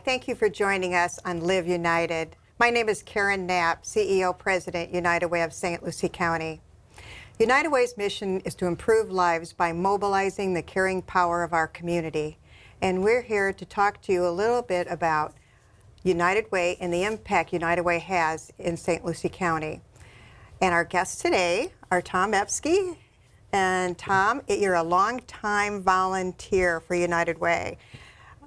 thank you for joining us on Live United. My name is Karen Knapp, CEO President, United Way of St. Lucie County. United Way's mission is to improve lives by mobilizing the caring power of our community. And we're here to talk to you a little bit about United Way and the impact United Way has in St. Lucie County. And our guests today are Tom Epsky. And Tom, you're a longtime volunteer for United Way.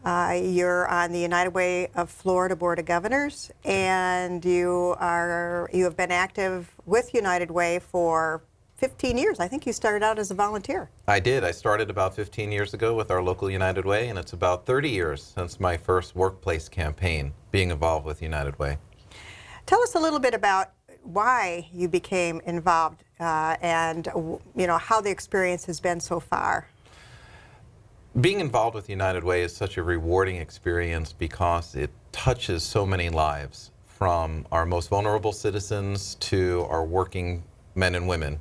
You're on the United Way of Florida Board of Governors, and you have been active with United Way for 15 years. I think you started out as a volunteer. I did. I started about 15 years ago with our local United Way, and it's about 30 years since my first workplace campaign being involved with United Way. Tell us a little bit about why you became involved and how the experience has been so far. Being involved with United Way is such a rewarding experience because it touches so many lives, from our most vulnerable citizens to our working men and women.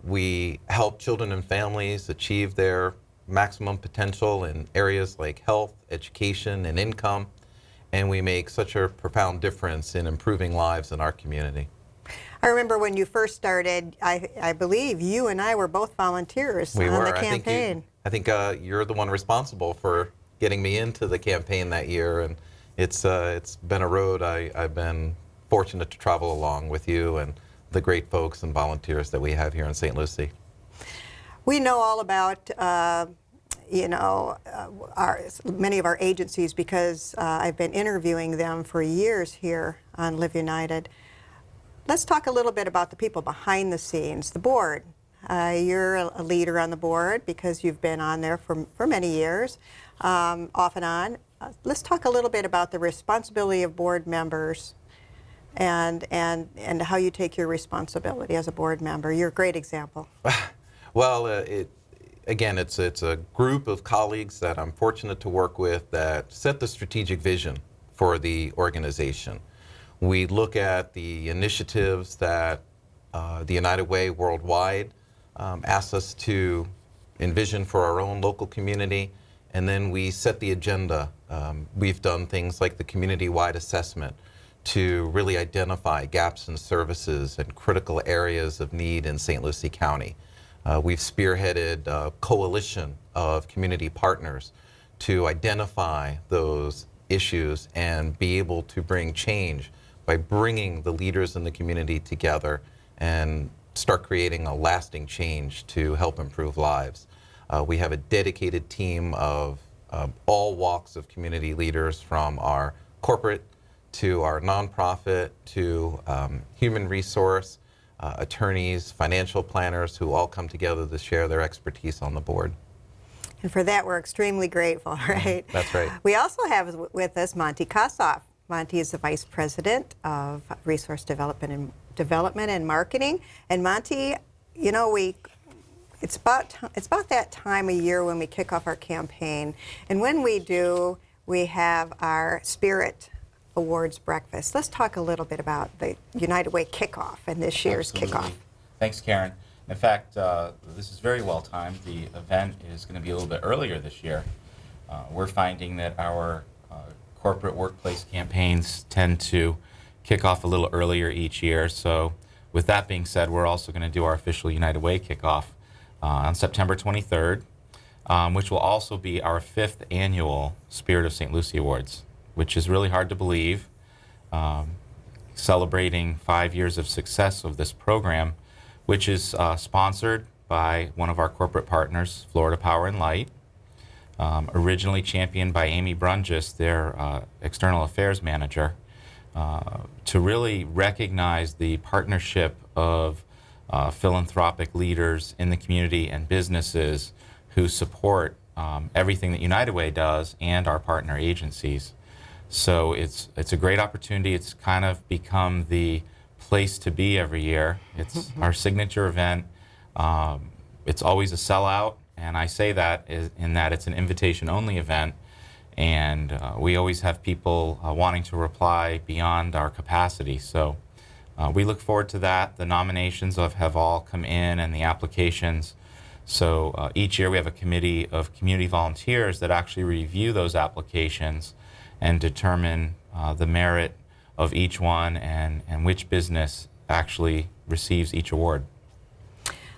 We help children and families achieve their maximum potential in areas like health, education, and income, and we make such a profound difference in improving lives in our community. I remember when you first started, I believe you and I were both volunteers on the campaign. I think you're the one responsible for getting me into the campaign that year, and it's been a road I've been fortunate to travel along with you and the great folks and volunteers that we have here in St. Lucie. We know all about many of our agencies because I've been interviewing them for years here on Live United. Let's talk a little bit about the people behind the scenes, the board. You're a leader on the board because you've been on there for many years, off and on. Let's talk a little bit about the responsibility of board members and how you take your responsibility as a board member. You're a great example. Well, it's a group of colleagues that I'm fortunate to work with that set the strategic vision for the organization. We look at the initiatives that the United Way worldwide asks us to envision for our own local community, and then we set the agenda. We've done things like the community-wide assessment to really identify gaps in services and critical areas of need in St. Lucie County. We've spearheaded a coalition of community partners to identify those issues and be able to bring change by bringing the leaders in the community together and start creating a lasting change to help improve lives. We have a dedicated team of all walks of community leaders, from our corporate to our nonprofit to human resource, attorneys, financial planners, who all come together to share their expertise on the board. And for that, we're extremely grateful, right? That's right. We also have with us Monty Kossoff. Monty is the Vice President of Resource Development and Marketing. And Monty, it's about that time of year when we kick off our campaign. And when we do, we have our Spirit Awards breakfast. Let's talk a little bit about the United Way kickoff and this year's kickoff. Thanks, Karen. In fact, this is very well timed. The event is going to be a little bit earlier this year. We're finding that our corporate workplace campaigns tend to kick off a little earlier each year. So with that being said, we're also going to do our official United Way kickoff on September 23rd, which will also be our 5th annual Spirit of St. Lucie Awards, which is really hard to believe. Celebrating 5 years of success of this program, which is sponsored by one of our corporate partners, Florida Power and Light. Originally championed by Amy Brungis, their external affairs manager, to really recognize the partnership of philanthropic leaders in the community and businesses who support everything that United Way does and our partner agencies. So it's a great opportunity. It's kind of become the place to be every year. It's our signature event. It's always a sellout. And I say that in that it's an invitation-only event, and we always have people wanting to reply beyond our capacity. So we look forward to that. The nominations have all come in, and the applications. So each year we have a committee of community volunteers that actually review those applications and determine the merit of each one and which business actually receives each award.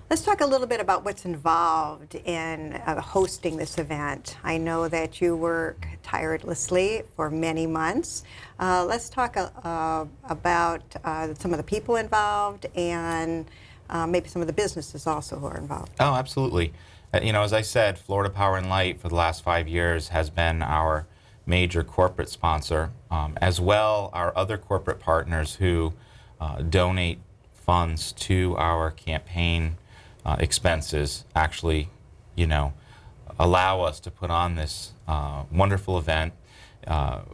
Let's talk a little bit about what's involved in hosting this event. I know that you work tirelessly for many months. Let's talk about some of the people involved and maybe some of the businesses also who are involved. Oh, absolutely. As I said, Florida Power and Light for the last 5 years has been our major corporate sponsor, as well our other corporate partners who donate funds to our campaign expenses actually, allow us to put on this wonderful event.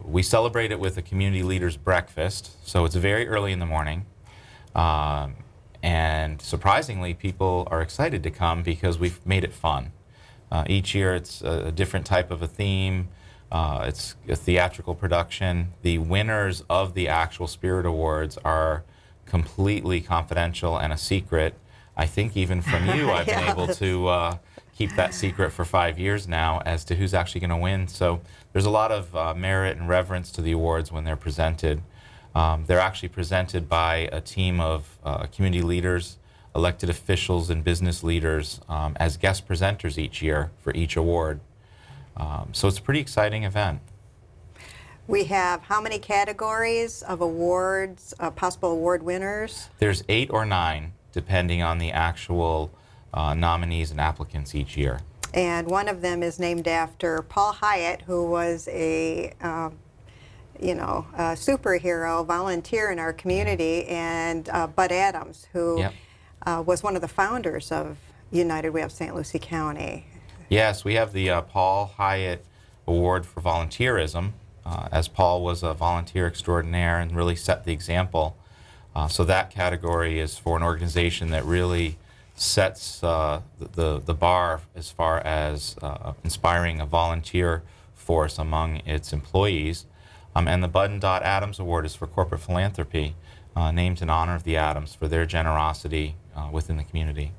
We celebrate it with a community leaders breakfast, so it's very early in the morning. And surprisingly, people are excited to come because we've made it fun. Each year it's a different type of a theme. It's a theatrical production. The winners of the actual Spirit Awards are completely confidential and a secret. I think even from you, I've been able to keep that secret for 5 years now as to who's actually going to win. So there's a lot of merit and reverence to the awards when they're presented. They're actually presented by a team of community leaders, elected officials, and business leaders as guest presenters each year for each award. So it's a pretty exciting event. We have how many categories of awards, possible award winners? There's 8 or 9, depending on the actual nominees and applicants each year. And one of them is named after Paul Hyatt, who was a superhero, volunteer in our community, and Bud Adams, who Yep. was one of the founders of United Way of St. Lucie County. Yes, we have the Paul Hyatt Award for Volunteerism, as Paul was a volunteer extraordinaire and really set the example. So that category is for an organization that really sets the bar as far as inspiring a volunteer force among its employees. And the Bud and Dot Adams Award is for corporate philanthropy, named in honor of the Adams for their generosity within the community.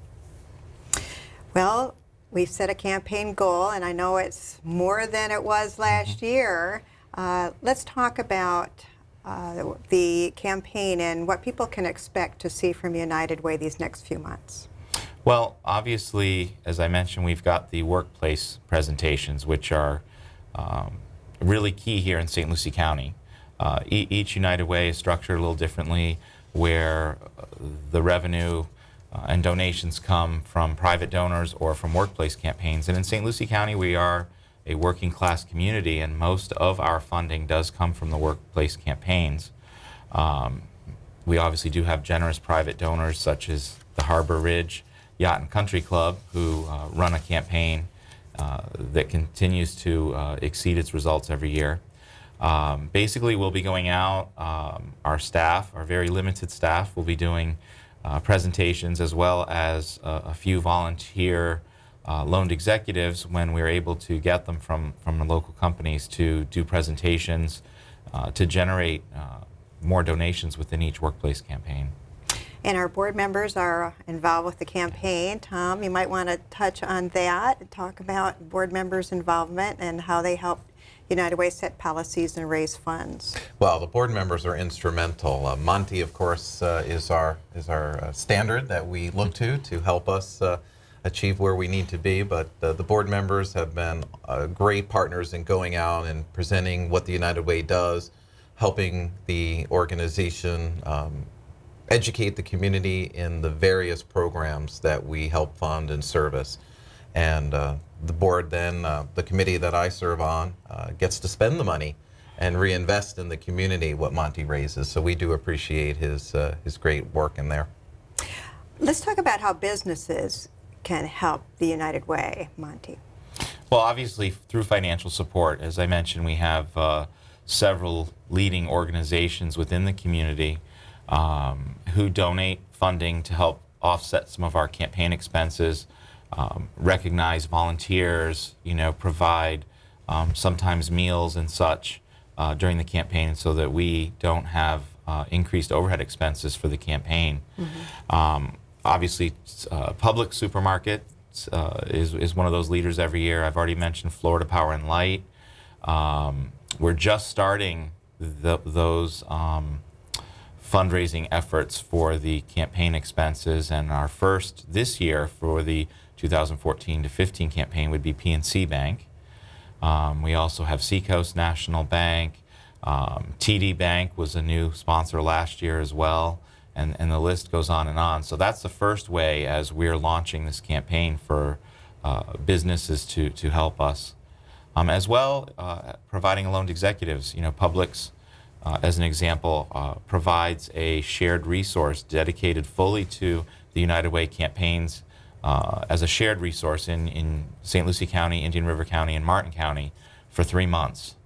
Well, we've set a campaign goal, and I know it's more than it was last year. Let's talk about the campaign and what people can expect to see from United Way these next few months. Well, obviously, as I mentioned, we've got the workplace presentations, which are really key here in St. Lucie County. Each United Way is structured a little differently, where the revenue and donations come from private donors or from workplace campaigns. And in St. Lucie County, we are a working class community, and most of our funding does come from the workplace campaigns. We obviously do have generous private donors such as the Harbor Ridge Yacht and Country Club, who run a campaign that continues to exceed its results every year. Basically, we'll be going out, our staff, our very limited staff, will be doing presentations, as well as a few volunteer loaned executives when we're able to get them from the local companies to do presentations to generate more donations within each workplace campaign. And our board members are involved with the campaign. Tom, you might want to touch on that and talk about board members' involvement and how they help United Way set policies and raise funds. Well, the board members are instrumental. Monty, of course, is our standard that we look to help us achieve where we need to be. But the board members have been great partners in going out and presenting what the United Way does, helping the organization educate the community in the various programs that we help fund and service. And the board then, the committee that I serve on, gets to spend the money and reinvest in the community what Monty raises. So we do appreciate his great work in there. Let's talk about how businesses can help the United Way, Monty. Well, obviously through financial support. As I mentioned, we have several leading organizations within the community who donate funding to help offset some of our campaign expenses, recognize volunteers, provide sometimes meals and such during the campaign so that we don't have increased overhead expenses for the campaign. Mm-hmm. Obviously, Public Supermarket is one of those leaders every year. I've already mentioned Florida Power and Light. we're just starting those fundraising efforts for the campaign expenses, and our first this year for the 2014 to 15 campaign would be PNC Bank. We also have Seacoast National Bank. TD Bank was a new sponsor last year as well, and the list goes on and on. So that's the first way as we're launching this campaign for businesses to help us. As well, providing a loan to executives. You know, Publix, as an example, provides a shared resource dedicated fully to the United Way campaigns as a shared resource in St. Lucie County, Indian River County, and Martin County for 3 months.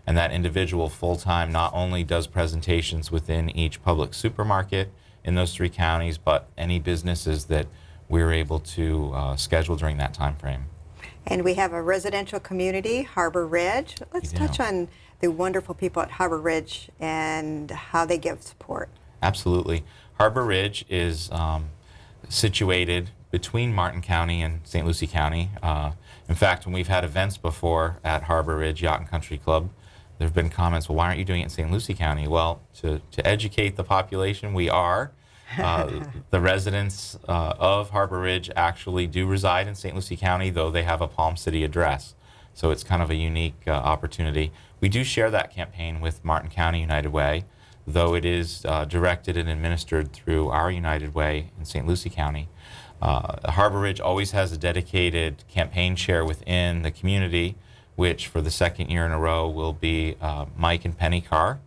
And that individual full-time not only does presentations within each Publix supermarket in those 3 counties, but any businesses that we're able to schedule during that time frame. And we have a residential community, Harbor Ridge. Let's touch on the wonderful people at Harbor Ridge and how they give support. Absolutely. Harbor Ridge is situated between Martin County and St. Lucie County. In fact, when we've had events before at Harbor Ridge Yacht and Country Club, there have been comments, well, why aren't you doing it in St. Lucie County? Well, to educate the population, we are. The residents of Harbor Ridge actually do reside in St. Lucie County, though they have a Palm City address. So it's kind of a unique opportunity. We do share that campaign with Martin County United Way, though it is directed and administered through our United Way in St. Lucie County. Harbor Ridge always has a dedicated campaign chair within the community, which for the 2nd year in a row will be Mike and Penny Carr,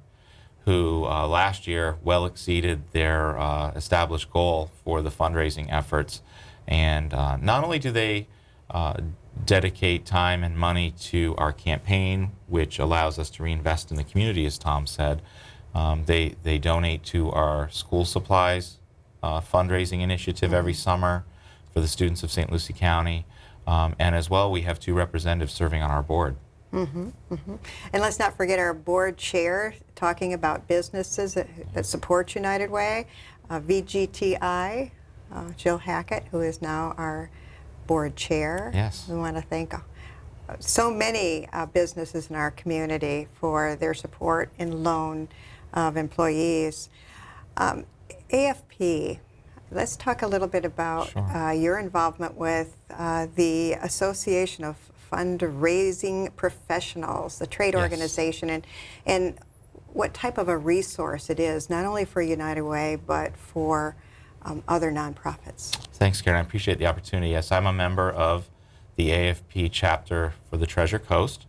who last year well exceeded their established goal for the fundraising efforts. And not only do they dedicate time and money to our campaign, which allows us to reinvest in the community, as Tom said, they donate to our school supplies fundraising initiative every summer for the students of St. Lucie County. And as well, we have 2 representatives serving on our board. And let's not forget our board chair talking about businesses that support United Way, VGTI, Jill Hackett, who is now our board chair. Yes. We want to thank so many businesses in our community for their support and loan of employees. AFP, let's talk a little bit about your involvement with the Association of Fundraising Professionals, the trade organization, and what type of a resource it is, not only for United Way, but for other nonprofits. Thanks, Karen. I appreciate the opportunity. Yes, I'm a member of the AFP chapter for the Treasure Coast,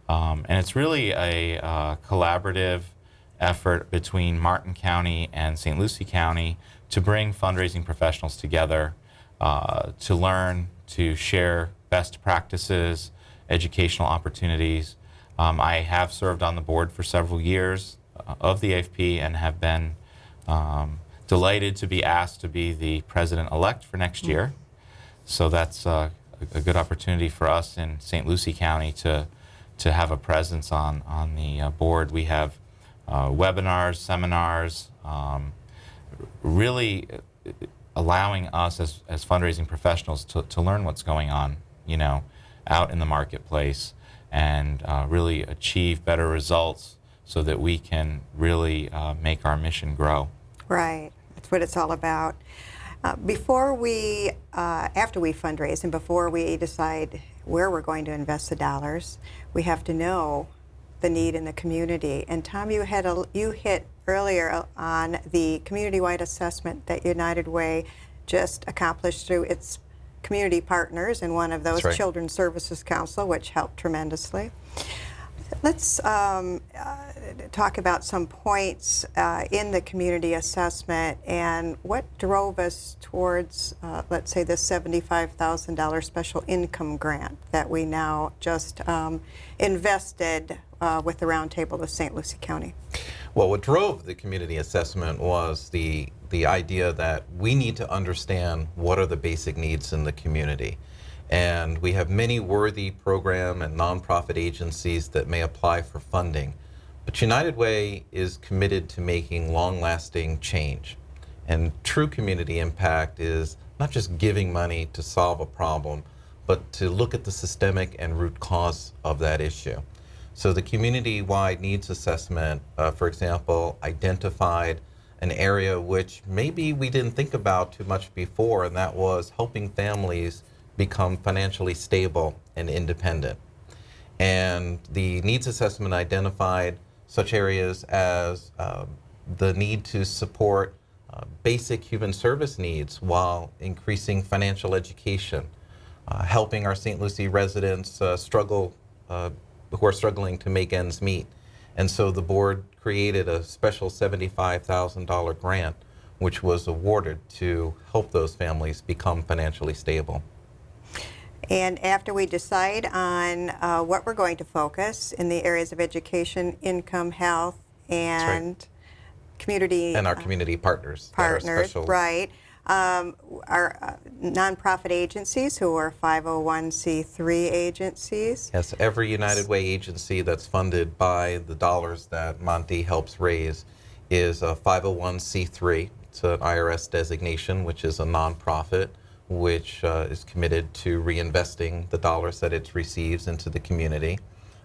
and it's really a collaborative effort between Martin County and St. Lucie County to bring fundraising professionals together to learn, to share best practices, educational opportunities. I have served on the board for several years of the AFP and have been delighted to be asked to be the president-elect for next year. So that's a good opportunity for us in St. Lucie County to have a presence on the board. We have webinars, seminars, really allowing us as fundraising professionals to learn what's going on, you know, out in the marketplace and really achieve better results so that we can really make our mission grow. Right, that's what it's all about. Before we, after we fundraise and before we decide where we're going to invest the dollars, we have to know the need in the community. And Tom, you hit earlier on the community-wide assessment that United Way just accomplished through its community partners, and one of those, That's right. Children's Services Council, which helped tremendously. Let's talk about some points in the community assessment and what drove us towards, let's say, the $75,000 special income grant that we now just invested with the Roundtable of St. Lucie County. Well, what drove the community assessment was the idea that we need to understand what are the basic needs in the community. And we have many worthy program and nonprofit agencies that may apply for funding. But United Way is committed to making long-lasting change. And true community impact is not just giving money to solve a problem, but to look at the systemic and root cause of that issue. So the community-wide needs assessment, for example, identified an area which maybe we didn't think about too much before, and that was helping families become financially stable and independent. And the needs assessment identified such areas as the need to support basic human service needs while increasing financial education, helping our St. Lucie residents who are struggling to make ends meet. And so the board created a special $75,000 grant, which was awarded to help those families become financially stable. And after we decide on what we're going to focus in the areas of education, income, health, and community And our community partners. that are partners, special. right? Our nonprofit agencies who are 501c3 agencies. Yes, every United Way agency that's funded by the dollars that Monty helps raise is a 501c3. It's an IRS designation, which is a nonprofit, which is committed to reinvesting the dollars that it receives into the community.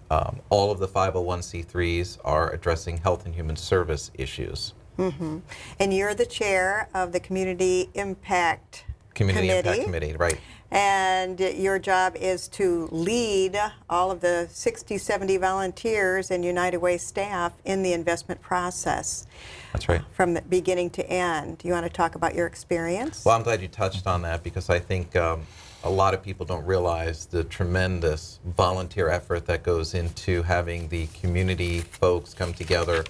All of the 501c3s are addressing health and human service issues. And you're the chair of the Community Impact Community Impact Committee. Committee, right. And your job is to lead all of the 60, 70 volunteers and United Way staff in the investment process That's right. from the beginning to end. Do you want to talk about your experience? Well, I'm glad you touched on that because I think a lot of people don't realize the tremendous volunteer effort that goes into having the community folks come together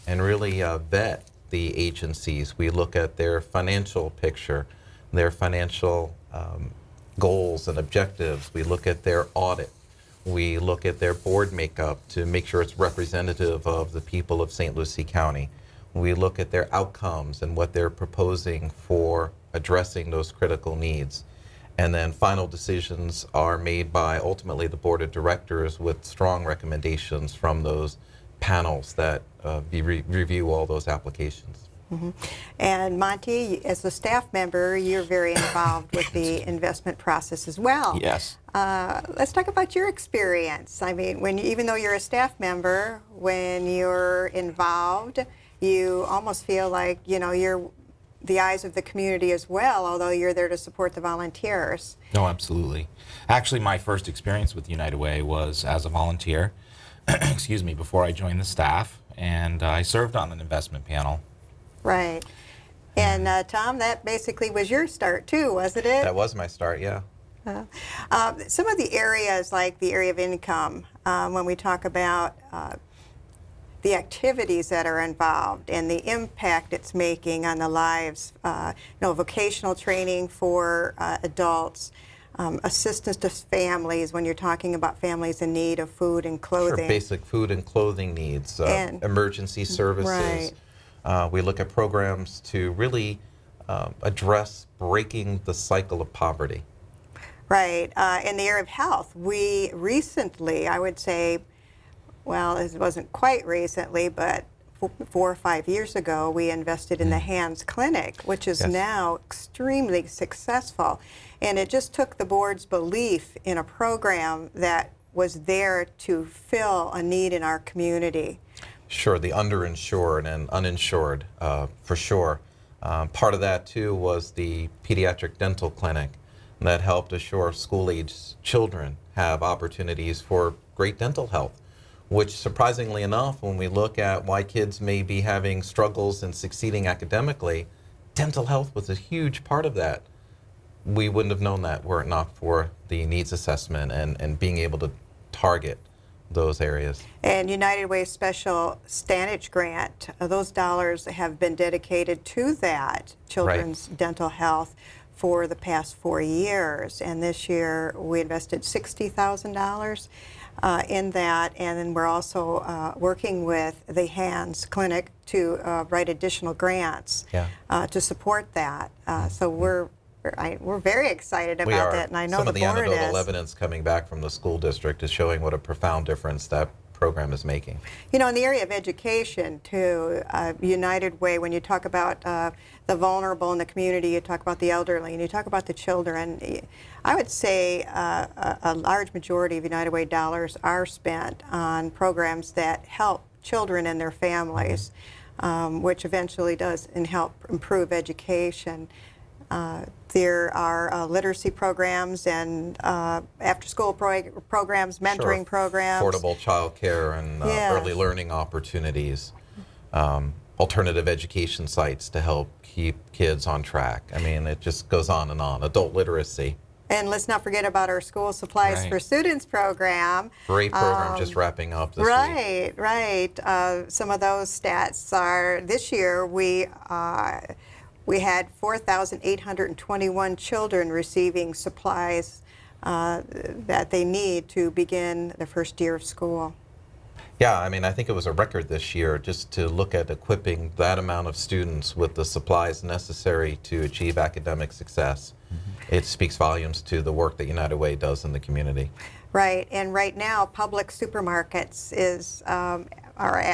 and really vet the agencies. We look at their financial picture, their financial goals and objectives. We look at their audit. We look at their board makeup to make sure it's representative of the people of St. Lucie County. We look at their outcomes and what they're proposing for addressing those critical needs. And then final decisions are made by ultimately the board of directors with strong recommendations from those panels that review all those applications. And Monty, as a staff member, you're very involved with the investment process as well. Yes. Let's talk about your experience. I mean, even though you're a staff member, when you're involved, you almost feel like, you're the eyes of the community as well, although you're there to support the volunteers. No, absolutely. Actually, my first experience with United Way was as a volunteer, excuse me, before I joined the staff, and I served on an investment panel. Right. And Tom, that basically was your start too, wasn't it? That was my start, yeah. Some of the areas, like the area of income, when we talk about the activities that are involved and the impact it's making on the lives, vocational training for adults, assistance to families when you're talking about families in need of food and clothing. Sure, basic food and clothing needs, And- emergency services. Right. We look at programs to really address breaking the cycle of poverty. Right. In the area of health, we recently, I would say, well, it wasn't quite recently, but 4 or 5 years ago, we invested in the Hands Clinic, which is Yes. now extremely successful. And it just took the board's belief in a program that was there to fill a need in our community. Sure, the underinsured and uninsured, for sure. Part of that, too, was the pediatric dental clinic that helped assure school-aged children have opportunities for great dental health, which, surprisingly enough, when we look at why kids may be having struggles and succeeding academically, dental health was a huge part of that. We wouldn't have known that were it not for the needs assessment and being able to target those areas. And United Way Special Stanage Grant, those dollars have been dedicated to that, children's dental health, for the past 4 years. And this year we invested $60,000 in that. And then we're also working with the Hands Clinic to write additional grants to support that. So we're very excited about that, and I know Some the of the board anecdotal is. evidence coming back from the school district is showing what a profound difference that program is making. You know, in the area of education, too, United Way, when you talk about the vulnerable in the community, you talk about the elderly, and you talk about the children, I would say a large majority of United Way dollars are spent on programs that help children and their families, which eventually does and help improve education. There are literacy programs and after-school programs, mentoring programs. Affordable childcare and Yes. early learning opportunities, alternative education sites to help keep kids on track. I mean, it just goes on and on. Adult literacy. And let's not forget about our School Supplies Right. for Students program. Great program just wrapping up this week. Right, right. Some of those stats are, this year we had 4,821 children receiving supplies that they need to begin the first year of school. Yeah, I mean, I think it was a record this year just to look at equipping that amount of students with the supplies necessary to achieve academic success. It speaks volumes to the work that United Way does in the community. Right, and right now, public supermarkets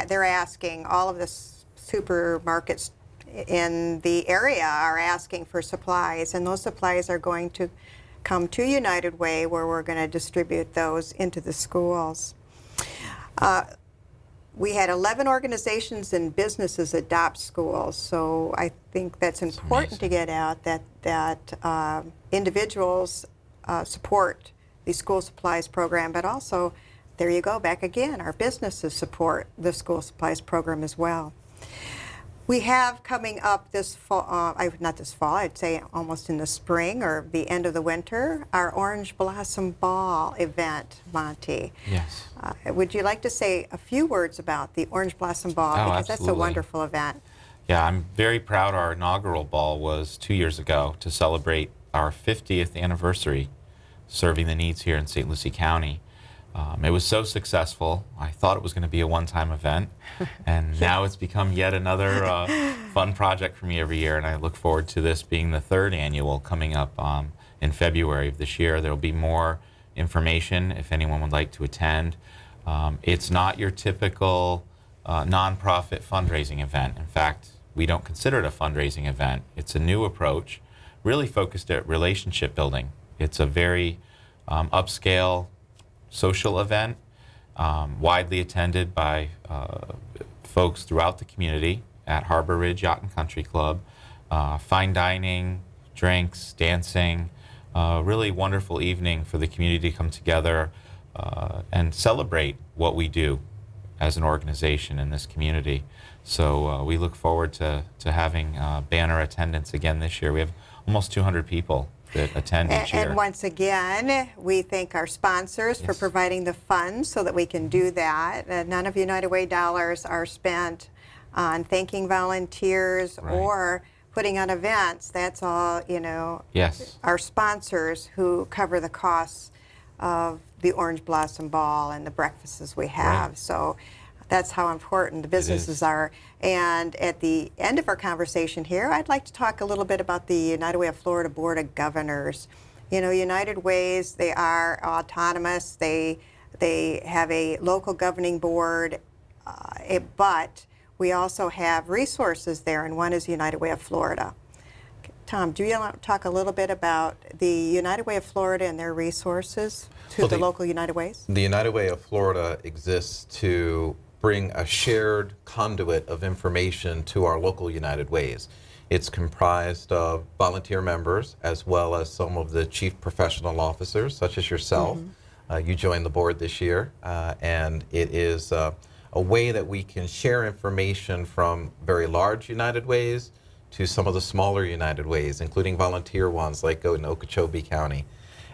they're asking, all of the supermarkets in the area are asking for supplies, and those supplies are going to come to United Way, where we're going to distribute those into the schools. We had 11 organizations and businesses adopt schools, so I think that's important to get out that individuals support the school supplies program, but also, there you go, back again, our businesses support the school supplies program as well. We have coming up this fall, not this fall, I'd say almost in the spring or the end of the winter, our Orange Blossom Ball event, Monty. Yes. Would you like to say a few words about the Orange Blossom Ball? Oh, Because that's a absolutely. wonderful event. Yeah, I'm very proud our inaugural ball was 2 years ago to celebrate our 50th anniversary serving the needs here in St. Lucie County. It was so successful, I thought it was going to be a one-time event, and now it's become yet another fun project for me every year, and I look forward to this being the third annual coming up in February of this year. There will be more information if anyone would like to attend. It's not your typical nonprofit fundraising event. In fact, we don't consider it a fundraising event. It's a new approach, really focused at relationship building. It's a very upscale social event, widely attended by folks throughout the community at Harbor Ridge Yacht and Country Club. Fine dining, drinks, dancing, really wonderful evening for the community to come together and celebrate what we do as an organization in this community. So we look forward to having banner attendance again this year. We have almost 200 people that attend each year. And once again, we thank our sponsors for Yes. providing the funds so that we can do that. None of United Way dollars are spent on thanking volunteers Right. or putting on events. That's all, Yes. our sponsors who cover the costs of the Orange Blossom Ball and the breakfasts we have. Right. So that's how important the businesses are. And at the end of our conversation here, I'd like to talk a little bit about the United Way of Florida Board of Governors. You know, United Ways, they are autonomous. They have a local governing board, but we also have resources there, and one is United Way of Florida. Tom, do you want to talk a little bit about the United Way of Florida and their resources to Well, the the- local United Ways? The United Way of Florida exists to bring a shared conduit of information to our local United Ways. It's comprised of volunteer members as well as some of the chief professional officers, such as yourself. You joined the board this year, and it is a way that we can share information from very large United Ways to some of the smaller United Ways, including volunteer ones like in Okeechobee County.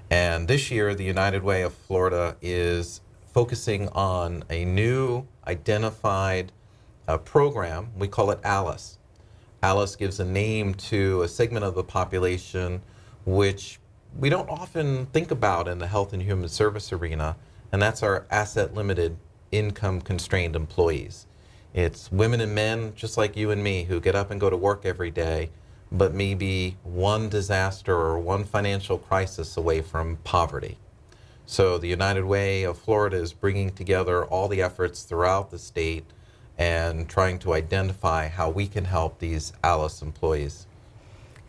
And this year, the United Way of Florida is focusing on a new identified program. We call it ALICE. ALICE gives a name to a segment of the population which we don't often think about in the health and human service arena, and that's our asset-limited, income-constrained employees. It's women and men just like you and me who get up and go to work every day, but maybe one disaster or one financial crisis away from poverty. So the United Way of Florida is bringing together all the efforts throughout the state and trying to identify how we can help these ALICE employees.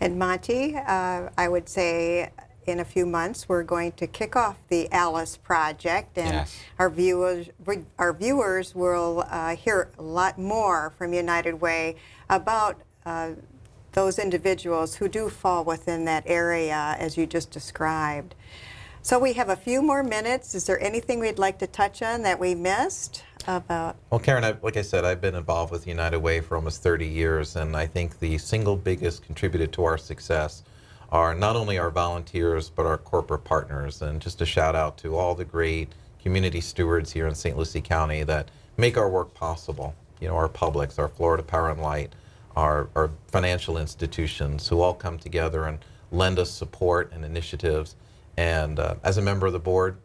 And Monty, I would say in a few months we're going to kick off the Alice Project, and Yes. our viewers will hear a lot more from United Way about those individuals who do fall within that area as you just described. So we have a few more minutes. Is there anything we'd like to touch on that we missed about? Well, Karen, like I said, I've been involved with United Way for almost 30 years, and I think the single biggest contributor to our success are not only our volunteers, but our corporate partners. And just a shout out to all the great community stewards here in St. Lucie County that make our work possible. You know, our Publix, our Florida Power and Light, our financial institutions who all come together and lend us support and initiatives. And as a member of the board,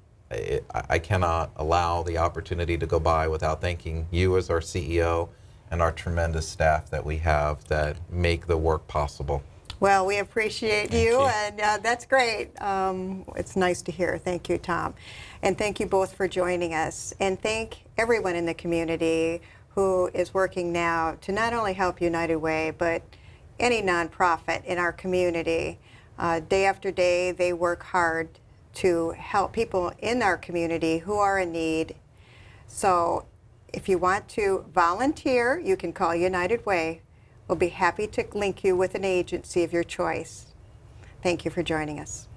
I cannot allow the opportunity to go by without thanking you as our CEO and our tremendous staff that we have that make the work possible. Well, we appreciate Thank you, you. and that's great. It's nice to hear. Thank you, Tom. And thank you both for joining us. And thank everyone in the community who is working now to not only help United Way, but any nonprofit in our community. Day after day, they work hard to help people in our community who are in need. So if you want to volunteer, you can call United Way. We'll be happy to link you with an agency of your choice. Thank you for joining us.